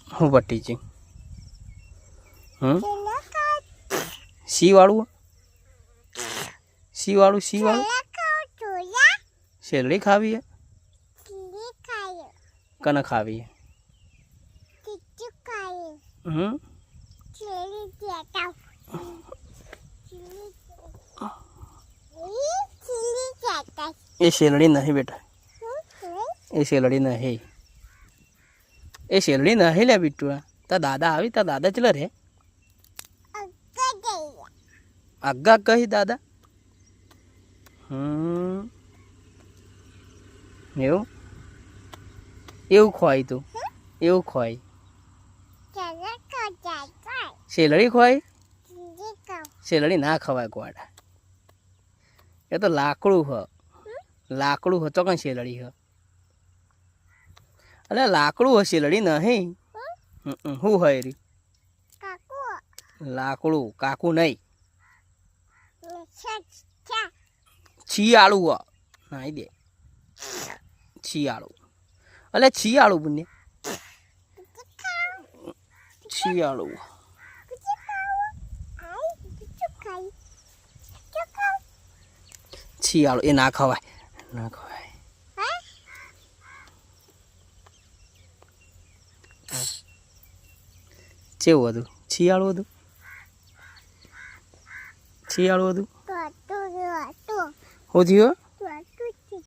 હું પટ્ટી છે સી વાળું સી વાળું શેરડી ખાવી હે કને ખાવી હે એ શેરડી નહીં બેટા એ શેરડી નહીં એ શેરડી નહીં લે બીટુ તા દાદા આવી તા દાદા ચલા રે આગા કહી દાદા એવું એવું ખવાય તું એવું ખવાય શેરડી ખવાય શેરડી ના ખવાય ગોડા એ તો લાકડું હ લાકડું હતો કઈ શેરડી હ અરે લાકડું હ શેરડી નહીં શું હોય રી લાકડું કાકુ નહીં શિયાળું હ નાઈ દે શિયાળું અલે શિયાળું બને શિયાળું શિયાળું એ ના ખવાય ના ખવાય કેવું હતું શિયાળું હતું શિયાળું હતું શું થયું